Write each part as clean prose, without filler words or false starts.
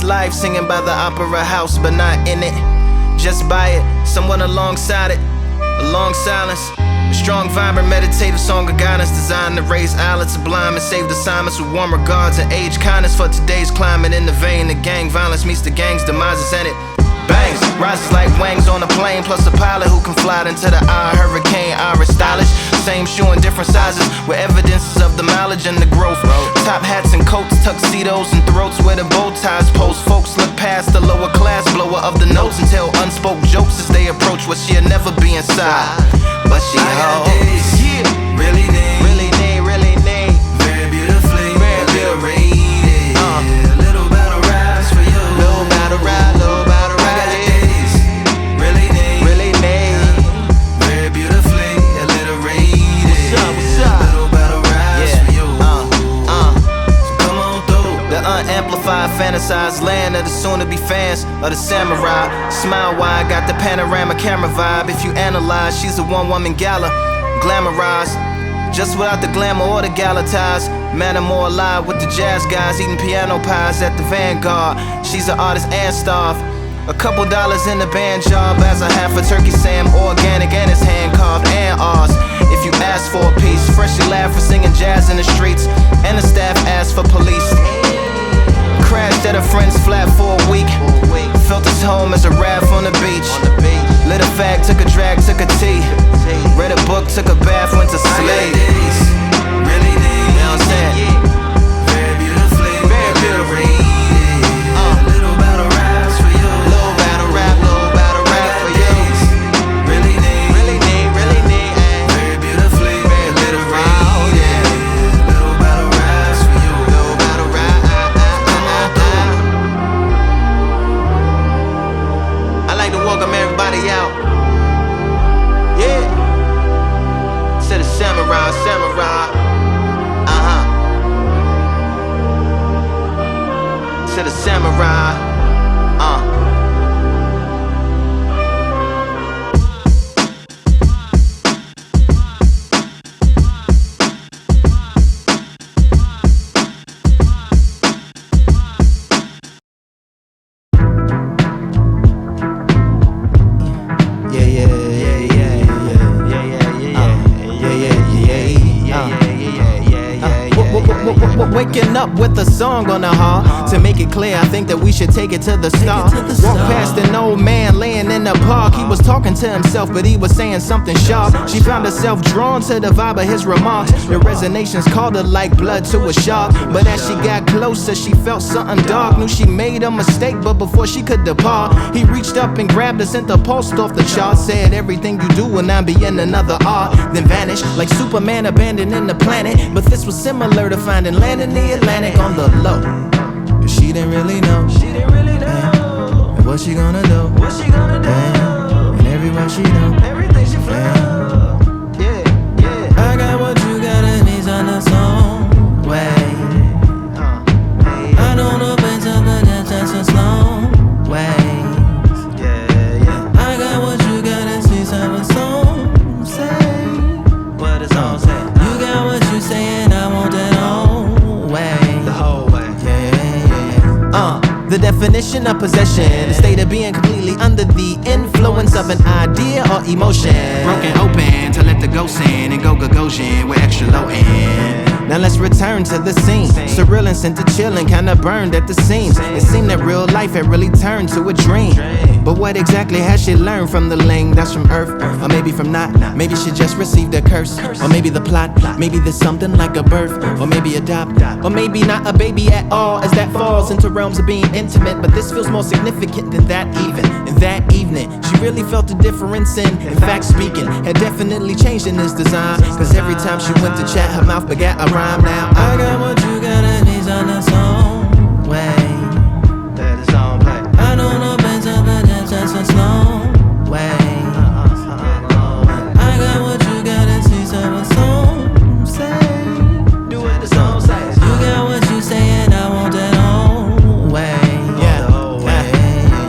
life, singing by the opera house, but not in it. Just by it, someone alongside it, a long silence. A strong, vibrant, meditative song of guidance designed to raise eyelids sublime and save the assignments with warm regards and age kindness for today's climate. In the vein, the gang violence meets the gang's demises, and it bangs, rises like wings on a plane, plus a pilot who can fly into the eye. Hurricane, Irish stylish, same shoe in different sizes, with evidences of the mileage and the growth. Top hats and coats, tuxedos and throats where the bow ties post. Folks look past the lower class blower of the notes and tell unspoke jokes as they approach what she'll never be inside. But she holds, really need, really need, really need, very beautifully, very beautifully. Little battle raps for you, little battle rap, little battle rap. I got days, really need, really need, very beautifully, alliterated. What's up? Little battle raps for you. So come on through. The unamplified, fantasized land of the soon-to-be fans of the samurai. Smile wide, got the panorama camera vibe. If you analyze, she's a one-woman gala, glamorized, just without the glamour or the gala ties. Man, I'm more alive with the jazz guys, eating piano pies at the Vanguard. She's an artist and staff. A couple dollars in the band job as a half a turkey Sam, organic and it's hand carved and ours. If you ask for a piece, freshly laugh for singing jazz in the streets, and the staff asked for police. Crashed at a friend's flat for a week. Felt his home as a raft on the beach. Lit a fag, took a drag, took a tea. Read a book, took a bath, went to sleep. Really need, you know what I'm saying? Very beautifully, very beautifully. Little battle raps for you. Little battle rap for you. Really need, really need, really need. Very beautifully, very beautifully. Little battle raps for you. Little battle rap. I like to welcome everybody out. Yeah. To the samurai, samurai. To the samurai. Waking up with a song on the heart. To make it clear, I think that we should take it to the start. Walk past an old man laying in the park. He was talking to himself, but he was saying something sharp. She found herself drawn to the vibe of his remarks. The resonations called her like blood to a shark. But as she got closer, she felt something dark. Knew she made a mistake, but before she could depart, he reached up and grabbed her, sent the pulse off the chart. Said everything you do will now be in another art. Then vanished like Superman abandoning the planet. But this was similar to finding land in the Atlantic on the low. Cause she didn't really know. And what she gonna do? And everywhere she know. Everything she found. Yeah. I got what you got and he's on the song way. I don't know better, but that's just a slow ways. Yeah. I got what you got and she's on the song say. What is all say? You got what you saying, I want that all way. The whole way. The definition of possession, the state of being completely under the influence of an idea or emotion. Broken open to let the ghost in and go Gagosian with extra low end. Now let's return to the scene. Surreal and sent to chillin', kinda burned at the seams. It seemed that real life had really turned to a dream. But what exactly has she learned from the lane that's from Earth? Or maybe from not. Maybe she just received a curse. Or maybe the plot. Maybe there's something like a birth. Or maybe adopt. Or maybe not a baby at all, as that falls into realms of being intimate. But this feels more significant than that even. And that evening, she really felt the difference in fact speaking, had definitely changed in this design. Cause every time she went to chat, her mouth begat a rhyme. Now I got what you got and he's on the song way. That is all play. I don't know better, but that's just a slow way. I got what you got and she's on the song say. Do what the song says. You got what you saying, I want that whole way. Yeah.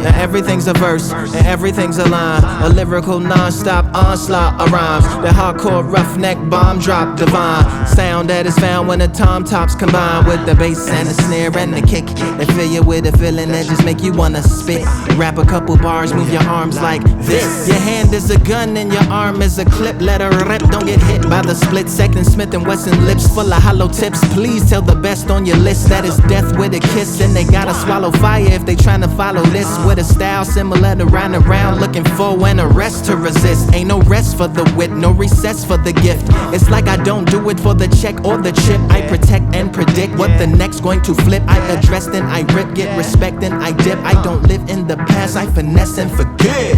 Now everything's a verse, and everything's a line. A lyrical non-stop onslaught of rhymes. The hardcore roughneck bomb drop divine sound that is found when the tom tops combine with the bass and the snare and the kick. They fill you with a feeling that just make you wanna spit. Rap a couple bars, move your arms like this. Your hand is a gun and your arm is a clip. Let her rip, don't get hit by the split second. Smith & Wesson lips full of hollow tips. Please tell the best on your list that is death with a kiss. And they gotta swallow fire if they tryna follow this. With a style similar to round and round, looking for an arrest to resist. Ain't no rest for the wit, no recess for the gift. It's like I don't do it for the check or the chip. I protect and predict what the next going to flip. I address then I rip, get respect then I dip. I don't live in the past, I finesse and forget.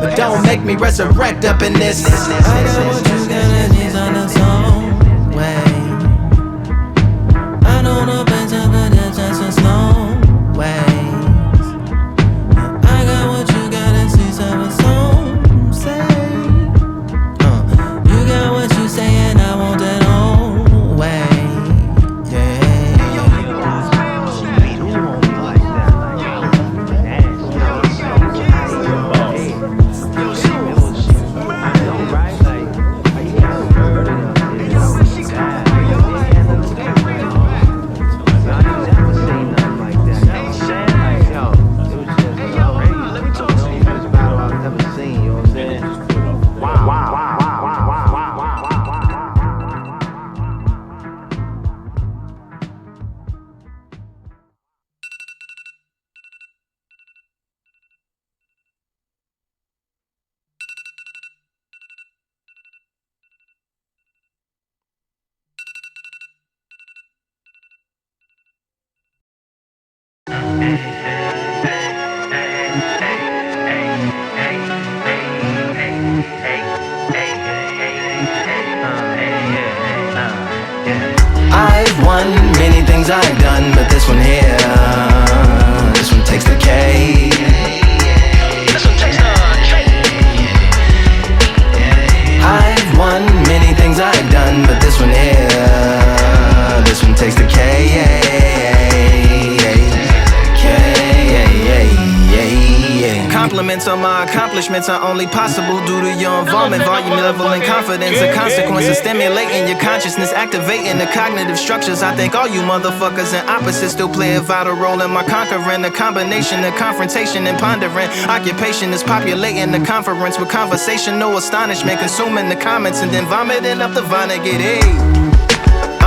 But don't make me resurrect up in this. I know what you gotta need on its own way. I know no better but it's just a slow ways. I got what you gotta see, so it's some say. You got what you say and I want that own way. I've won many things I've done, but this one here, this one takes the cake. This one takes the cake. I've won many things I've done, but this one here, this one takes the cake. Compliments on my accomplishments are only possible due to your involvement, volume, level, and confidence. The consequences stimulating your consciousness, activating the cognitive structures. I think all you motherfuckers and opposites still play a vital role in my conquering. The combination of confrontation and pondering. Occupation is populating the conference with conversational astonishment, consuming the comments and then vomiting up the Vonnegut. Hey.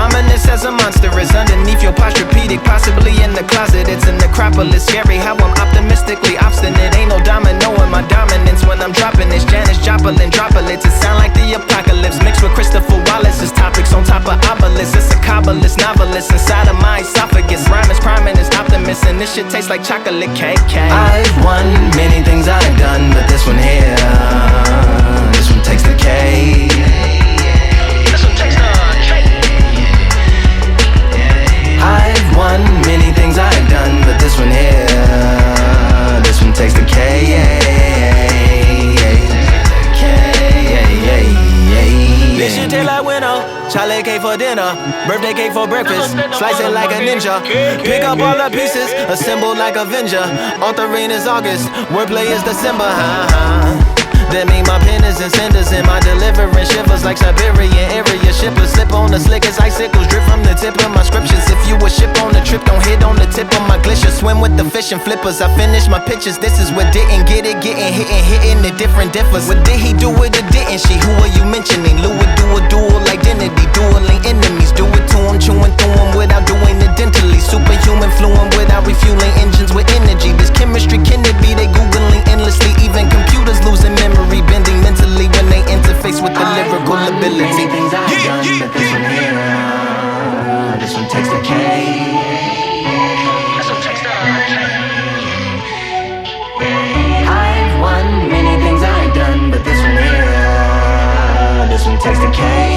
Ominous as a monster is underneath your posturepedic, possibly in the closet. It's a necropolis, scary how I'm optimistically obstinate. Ain't no domino in my dominance when I'm dropping this. Janis Joplin droplets, it sound like the apocalypse mixed with Christopher Wallace's topics on top of obelisks. It's a kabbalist novelist inside of my esophagus. Rhyme is priming is optimist, and this shit tastes like chocolate cake. I've won many things I've done, but this one here, this one takes the cake. This one takes the cake. I've won many things I've done, but this one here, this one takes the cake. This shit taste like winter, chocolate cake for dinner, birthday cake for breakfast, slice it like a ninja, pick up all the pieces, assemble like Avenger. Author rain is August, wordplay is December. That mean my pen is in cinders and my deliverance shivers like Siberian area shippers. Slip on the slickest icicles, drip from the tip of my scriptures. If you a ship on the trip, don't hit on the tip of my glacier. Swim with the fish and flippers. I finish my pictures. This is what didn't get it, getting hit and hitting the different differs. What did he do with it, didn't she? Who are you mentioning? Lou would do a dual identity, dueling enemies. Do it to him, chewing through him without doing it dentally. Superhuman fluent without refueling engines with energy. This chemistry can it be? They googling endlessly. Even computers losing memory. Bending mentally when they interface with the lyrical ability. Things I've done, but this one here, this one takes the cake. This one takes the cake. I've won many things I've done, but this one here, this one takes the cake.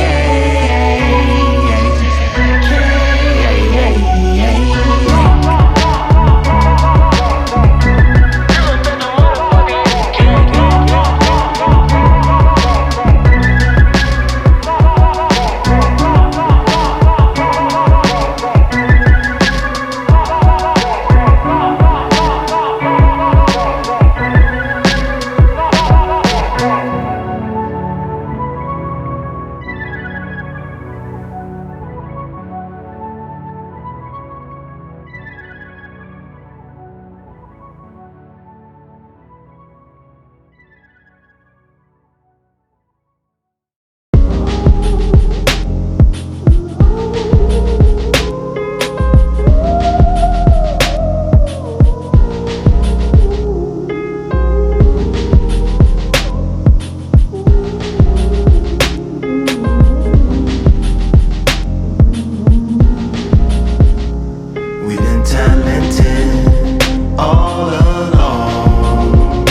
talented all alone.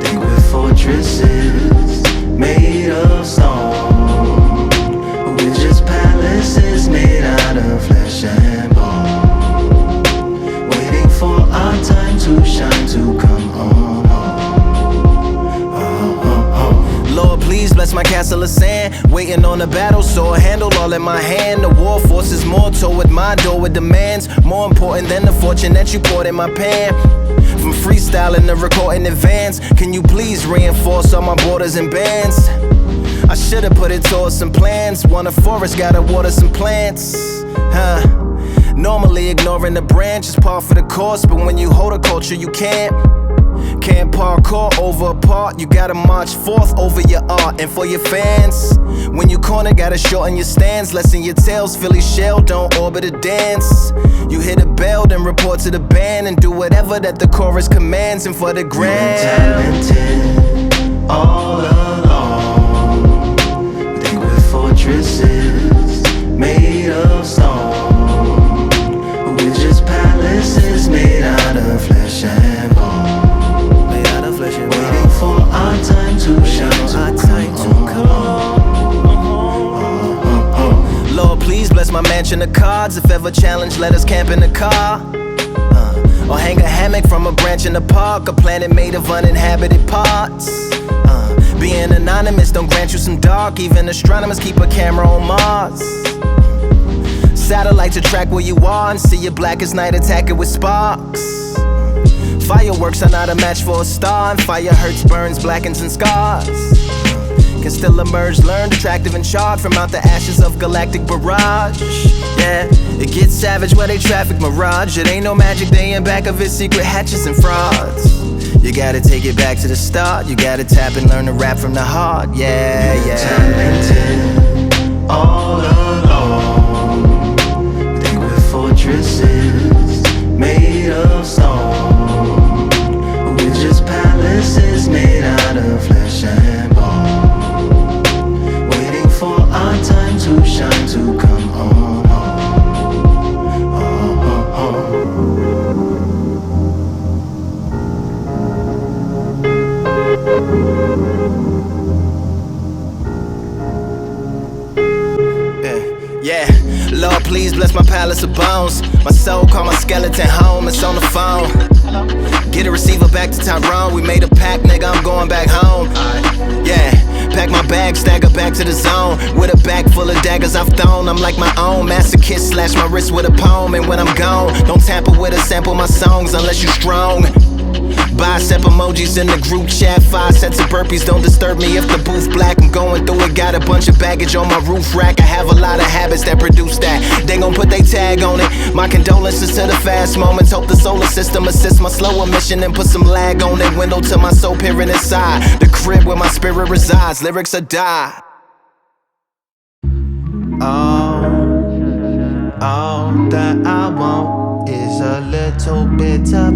Think we're fortresses made of stone, but we're just palaces made out of flesh and bone, waiting for our time to shine, to come on. Lord, please bless my castle of sand, waiting on the battle sword, handle all in my hand. The war forces more toward my door with demands more important than the fortune that you poured in my pan. From freestyling to recording advance, can you please reinforce all my borders and bands? I should've put it towards some plans. Want a forest, gotta water some plants. Normally ignoring the branch is par for the course, but when you hold a culture you can't parkour over a part. You gotta march forth over your art. And for your fans, when you corner, gotta shorten your stance. Lessen your tails, Philly shell, don't orbit a dance. You hit a bell, then report to the band, and do whatever that the chorus commands. And for the grand, talented all alone. Think we're fortresses made of stone, but we're just palaces made out of flesh and bone, waiting for our time to shine, to come. Lord, please bless my mansion of cards. If ever challenged, let us camp in the car, or hang a hammock from a branch in the park. A planet made of uninhabited parts. Being anonymous don't grant you some dark. Even astronomers keep a camera on Mars. Satellite to track where you are and see you black as night, attack it with sparks. Fireworks are not a match for a star, and fire hurts, burns, blackens, and scars. Can still emerge, learned, attractive, and charred from out the ashes of galactic barrage. Yeah, it gets savage where they traffic mirage. It ain't no magic day in back of it, secret hatches and frauds. You gotta take it back to the start. You gotta tap and learn to rap from the heart. Yeah, yeah. Talented all alone. Think we're fortresses made of stone, but we're just palaces made out of flesh and bone, waiting for our time to shine, to come on. Yeah, Lord, please bless my palace of bones. My soul call my skeleton home, it's on the phone. Get a receiver back to Tyrone. We made a pact, nigga, I'm going back home. Yeah, pack my bag, stagger back to the zone. With a bag full of daggers I've thrown. I'm like my own masochist, slash my wrist with a poem. And when I'm gone, don't tamper with or sample my songs unless you strong. Bicep emojis in the group chat, 5 sets of burpees, don't disturb me if the booth black. I'm going through it, got a bunch of baggage on my roof rack. I have a lot of habits that produce that. They gon' put they tag on it. My condolences to the fast moments. Hope the solar system assists my slower mission and put some lag on it. Window to my soul peering inside the crib where my spirit resides. Lyrics are die. All that I want is a little bit of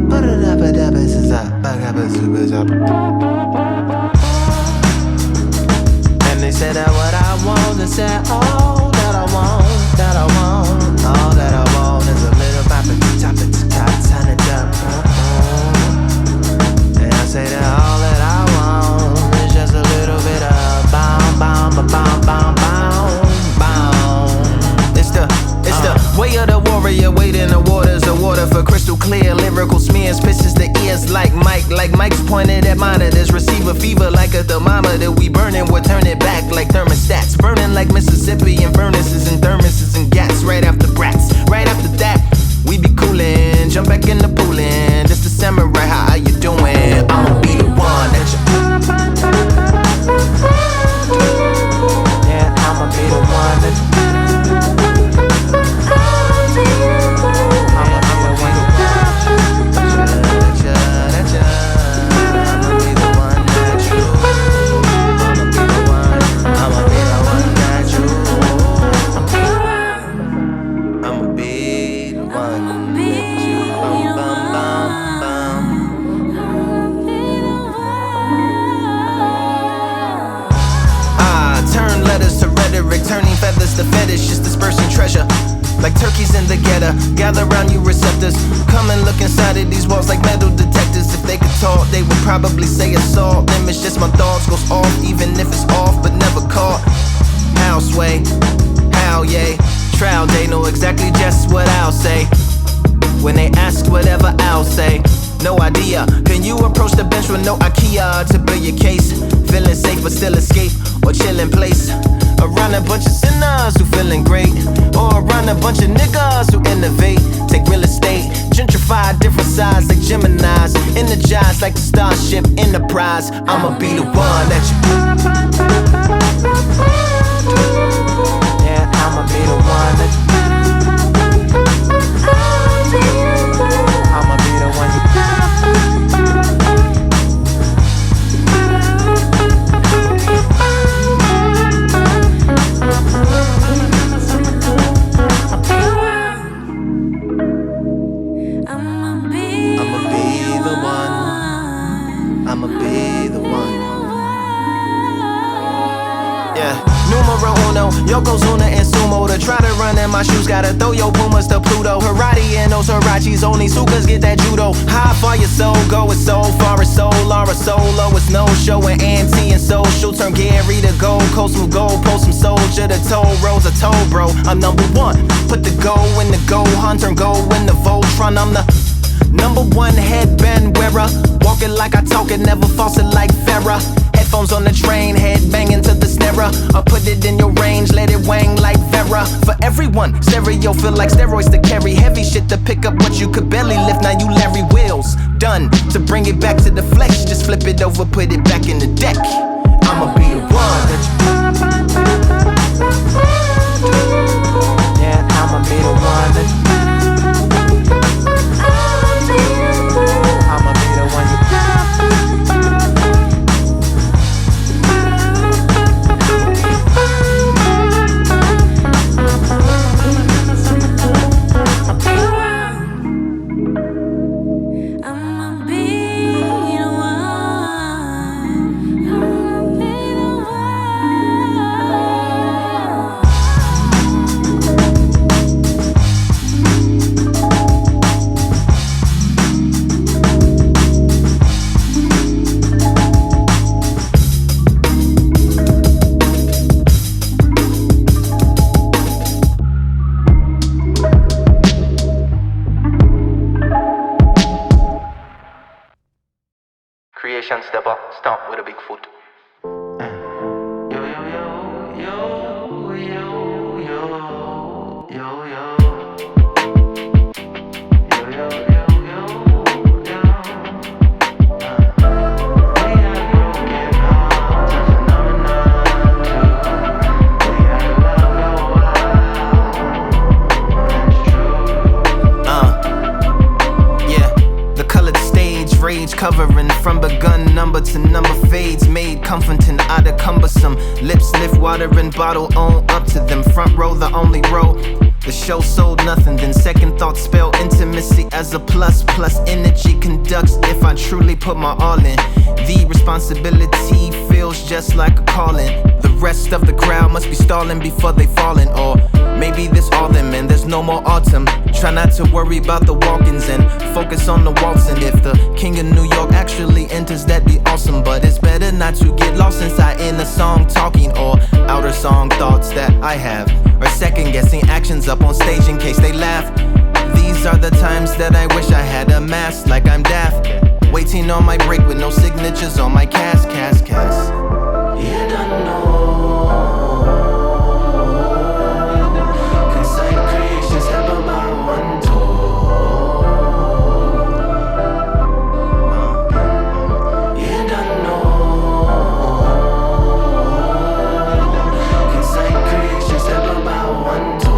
and they said that what I want, they said all that I want, that I want, all that I want is a little bit of turn it up. And I say that all that I want is just a little bit of bound, bound, bound, bound, bound, bound. It's the way of the warrior, waiting the waters, the water for crystal clear. Lyrical smears, pisses the ears like Mike's pointed at monitors. Receiver fever like a thermometer. We burning, we'll turn it back like thermostats. Burning like Mississippi and furnaces and thermoses and gas. Right after brats, right after that, we be coolin'. Jump back in the poolin'. This the samurai, how you doing? I'ma be the one that you. Yeah, I'ma be the one that you. Turning feathers to fetish, just dispersing treasure. Like turkeys in the getter. Gather round you receptors. Come and look inside of these walls like metal detectors. If they could talk, they would probably say assault. Them it's just my thoughts goes off, even if it's off, but never caught. How sway, how yay. Trial day, know exactly just what I'll say when they ask whatever I'll say. No idea, can you approach the bench with no IKEA to build your case? Feeling safe but still escape, or chill in place around a bunch of sinners who feeling great, or around a bunch of niggas who innovate. Take real estate, gentrify different sides like Geminis, energize like the Starship Enterprise. I'ma be the one that you. Yeah, I'ma be the one that you. I'ma be the one you. Numero uno, Yokozuna and Sumo. To try to run in my shoes, gotta throw your Pumas to Pluto. Karate and those Hirachis, only Sukas get that judo. How far your soul go, it's so far, it's so Laura Solo. It's no show and anti and social. Turn Gary to Gold Coast, move gold, post some soldier. The toll roads are told, bro. I'm number one. Put the go in the go hunt, turn go in the Voltron. I'm the number one headband wearer. Walk it like I talk it, never false it like Farrah. Headphones on the train, head banging to the snare. Or put it in your range, let it wang like Vera. For everyone, stereo feel like steroids to carry. Heavy shit to pick up what you could barely lift. Now you Larry Wheels, done. To bring it back to the flesh, just flip it over, put it back in the deck. I'ma be the one that you. Yeah, I'ma be the one that you. I'ma be the one you. Creation step up, stomp with a Bigfoot. Yo, yo, yo, yo, yo, yo, yo, yo. Yo, yo, yo, yo, yo. We have broken hearts, a phenomenon too. We had love go wild, that's true. Yeah, the colored stage, rage covering from begun number to number fades, made comforting out of cumbersome. Lips lift water and bottle on up to them. Front row the only row. The show sold nothing, then second thoughts spell intimacy as a plus. Plus energy conducts if I truly put my all in. The responsibility feels just like a calling. The rest of the crowd must be stalling before they falling. Or maybe this all them and there's no more autumn. Try not to worry about the walk-ins and focus on the waltz. And if the king of New York actually enters, that'd be awesome. But it's better not to get lost inside in a song talking, or outer song thoughts that I have, or second guessing actions up on stage in case they laugh. These are the times that I wish I had a mask like I'm daft, waiting on my break with no signatures on my cast. You don't know. Consigned creations have about one tour. You don't know. Consigned creations have about one tour.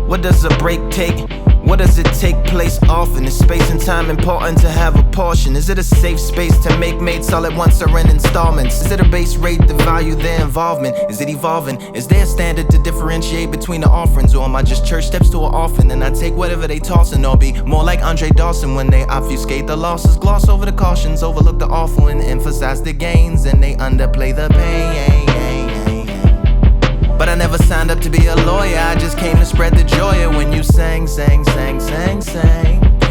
What does a break take? What does it take place often? Is space and time important to have a portion? Is it a safe space to make mates all at once or in installments? Is it a base rate to value their involvement? Is it evolving? Is there a standard to differentiate between the offerings? Or am I just church steps to an orphan and I take whatever they tossin'? Or be more like Andre Dawson when they obfuscate the losses, gloss over the cautions, overlook the awful and emphasize the gains, and they underplay the pain. But I never signed up to be a lawyer, I just came to spread the joy of when you sang.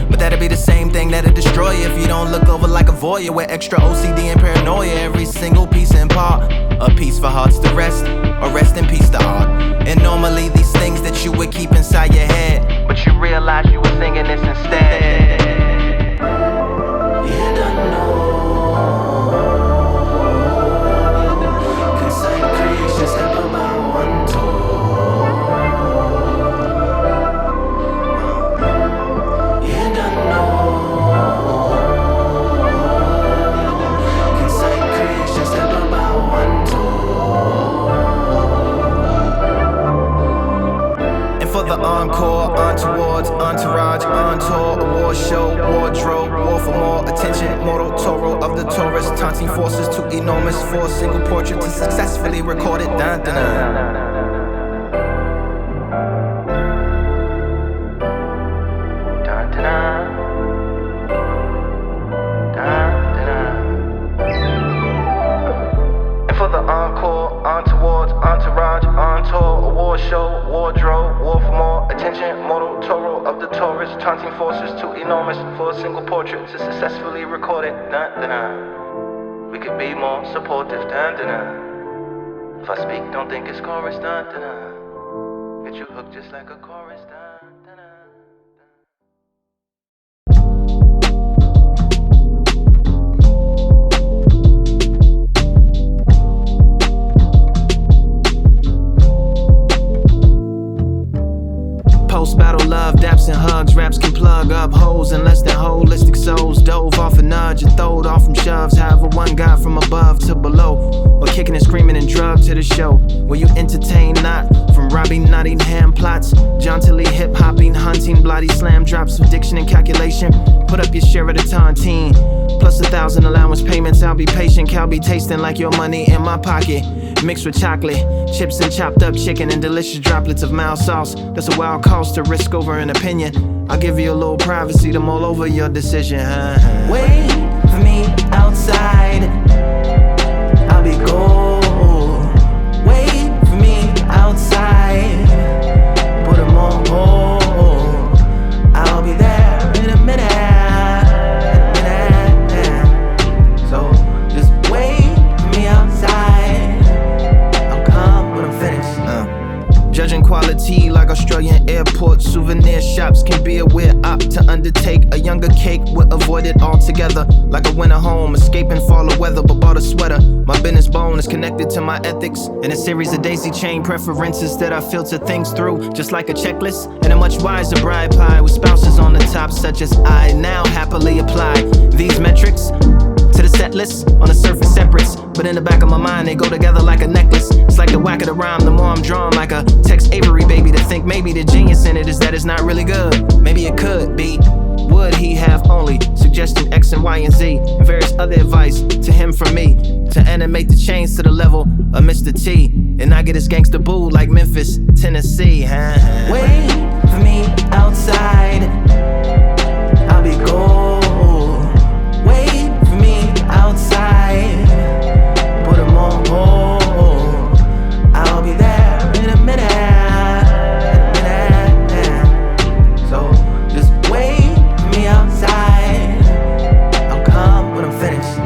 But that'd be the same thing that'd destroy you if you don't look over like a voyeur with extra OCD and paranoia. Every single piece in part, a piece for hearts to rest, or rest in peace to art. And normally these things that you would keep inside your head, but you realize you were singing this instead. You don't know. Concise creations have about one tour. You don't know. Concise creations have about one tour. And for the encore, on towards, entourage, on tour, award show, wardrobe, war for more attention, mortal Toro of the Taurus, taunting forces too enormous for a single portrait to successfully record it. Dun, dun, dun. Dun, dun, dun. And for the encore, on towards, entourage, on tour, award show, wardrobe, war for more attention, mortal Toro of the Taurus, taunting forces too enormous for a single portrait to successfully record it. Dun, dun, dun. We could be more supportive. Dun, dun, dun. If I speak, don't think it's chorus. Dun, dun, dun. Get you hooked just like a chorus. Dun, dun, dun. Post-battle love, daps and hugs, raps can plug up holes in less than holistic souls. Dove off a nudge and throwed off from shoves. However, one got from above to below, or kicking and screaming and drug to the show. Will you entertain not? From robbing Nottingham plots, jauntily hip-hopping, hunting, bloody slam drops of diction and calculation. Put up your share of the tontine, plus 1,000 allowance payments. I'll be patient, Cal be tasting like your money in my pocket. Mixed with chocolate, chips and chopped up chicken and delicious droplets of mild sauce. That's a wild cost to risk over an opinion. I'll give you a little privacy to mull over your decision. Wait for me outside, I'll be gold. Wait for me outside, put 'em on hold. I'll be there in a minute. So just wait for me outside, I'll come when I'm finished. Judging quality like Australian airport souvenir shops can be a weird op to undertake. A younger cake would avoid it altogether. Like a winter home, escaping fall or weather, but bought a sweater. My business bone is connected to my ethics, and a series of daisy chain preferences that I filter things through, just like a checklist. And a much wiser bride pie with spouses on the top, such as I now happily apply these metrics to the set list. On the surface separates, but in the back of my mind they go together like a necklace. It's like the whack of the rhyme, the more I'm drawn like a Tex Avery baby, to think maybe the genius in it is that it's not really good. Maybe it could be. Would he have only suggesting X and Y and Z and various other advice to him from me to animate the chains to the level of Mr. T and not get his gangster boo like Memphis, Tennessee. Wait for me outside, I'll be gold. Wait for me outside, put 'em on hold. I'll be there in a minute. So just wait for me outside, I'll come when I'm finished.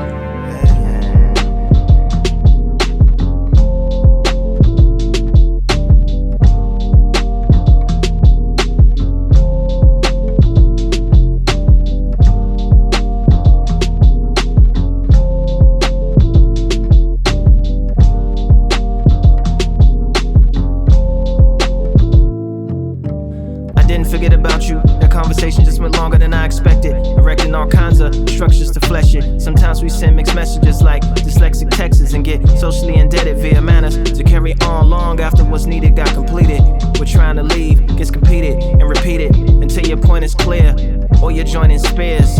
Forget about you. That conversation just went longer than I expected, erecting all kinds of structures to flesh it. Sometimes we send mixed messages like dyslexic texts and get socially indebted via manners to carry on long after what's needed got completed. We're trying to leave, gets competed and repeated until your point is clear or you're joining spears.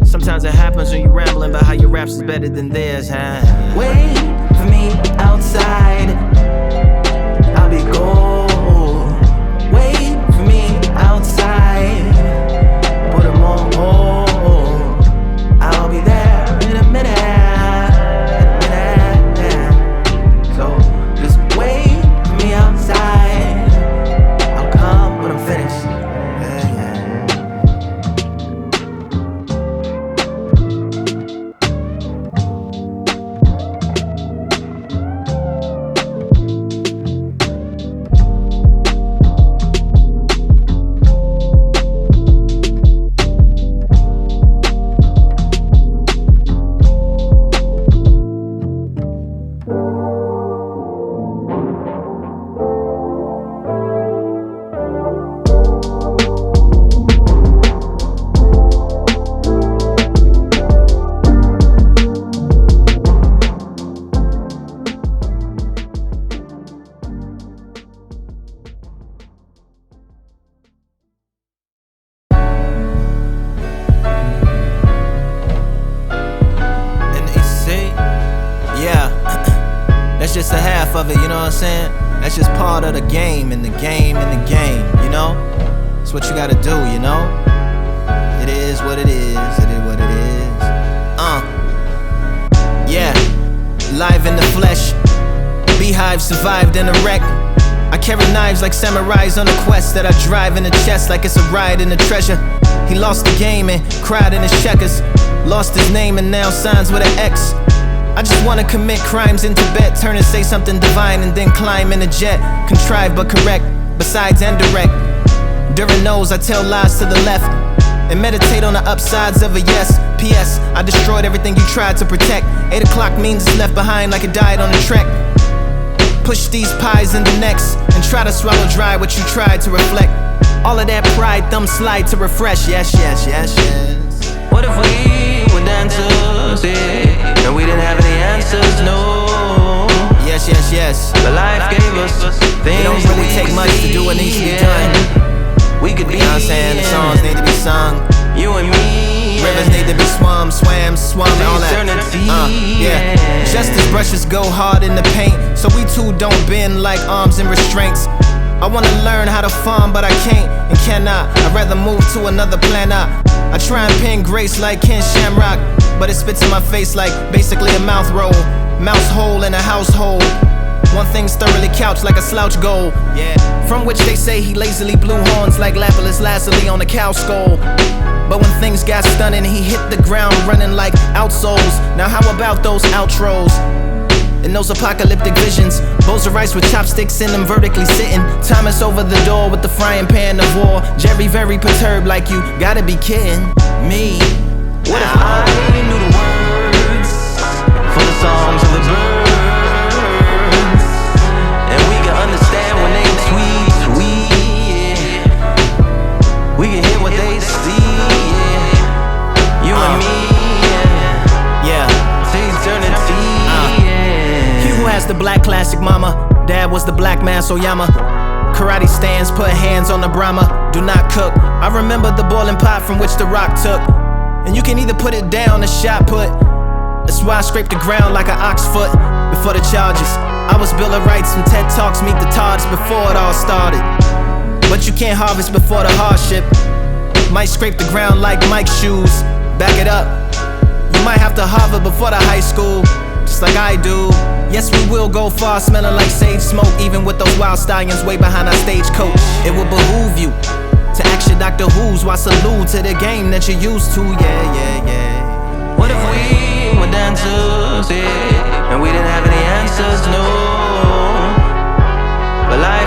Sometimes it happens when you're rambling about how your raps is better than theirs. Wait for me outside, I'll be gold. Wait for me outside, put 'em on hold. I'll be there in a minute. So just wait just a half of it, you know what I'm saying? That's just part of the game, and the game, and the game, you know? It's what you gotta do, you know? It is what it is, it is what it is. Yeah, live in the flesh. Beehive survived in a wreck. I carry knives like samurais on a quest that I drive in the chest like it's a ride in a treasure. He lost the game and cried in his checkers. Lost his name and now signs with an X. I just wanna commit crimes in Tibet, turn and say something divine and then climb in a jet. Contrived but correct, besides and direct. During those I tell lies to the left and meditate on the upsides of a yes. P.S. I destroyed everything you tried to protect. 8 o'clock means it's left behind like it died on the trek. Push these pies in the necks and try to swallow dry what you tried to reflect. All of that pride, thumb slide to refresh. Yes, yes, yes, yes. What if we were dancers, yeah, and we didn't have any answers, no. Yes, yes, yes. But life gave us things. It don't really take much to do what needs to be done. We could be, you know what I'm saying? The songs need to be sung. You and me. Rivers need to be swum, and all that. Yeah. Just as brushes go hard in the paint, so we too don't bend like arms and restraints. I wanna learn how to farm, but I can't and cannot. I'd rather move to another planet. I try and pin grace like Ken Shamrock, but it spits in my face like basically a mouth roll. Mouse hole in a household. One thing's thoroughly couched like a slouch goal. Yeah. From which they say he lazily blew horns like Lapis Lazuli on a cow skull. But when things got stunning, he hit the ground running like outsoles. Now how about those outros? In those apocalyptic visions, bowls of rice with chopsticks in them vertically sitting. Thomas over the door with the frying pan of war. Jerry very perturbed like you gotta be kidding me. What if I knew the words for the songs of the birds, and we can understand when they tweet, yeah. We can hear what they see, yeah. You and me, yeah. Til Eternity, Who has the black classic mama? Dad was the black man Soyama. Karate stands, put hands on the Brahma. Do not cook. I remember the boiling pot from which the rock took. And you can either put it down or shot put. That's why I scraped the ground like an ox foot before the charges. I was Bill of Rights from TED Talks, meet the Tods before it all started. But you can't harvest before the hardship. Might scrape the ground like Mike's shoes. Back it up. You might have to hover before the high school, just like I do. Yes, we will go far, smelling like sage smoke, even with those wild stallions way behind our stagecoach. It will behoove you to act your Doctor Who's while salute to the game that you're used to. Yeah, yeah, yeah. What if we were dancers, yeah, and we didn't have any answers, no. But life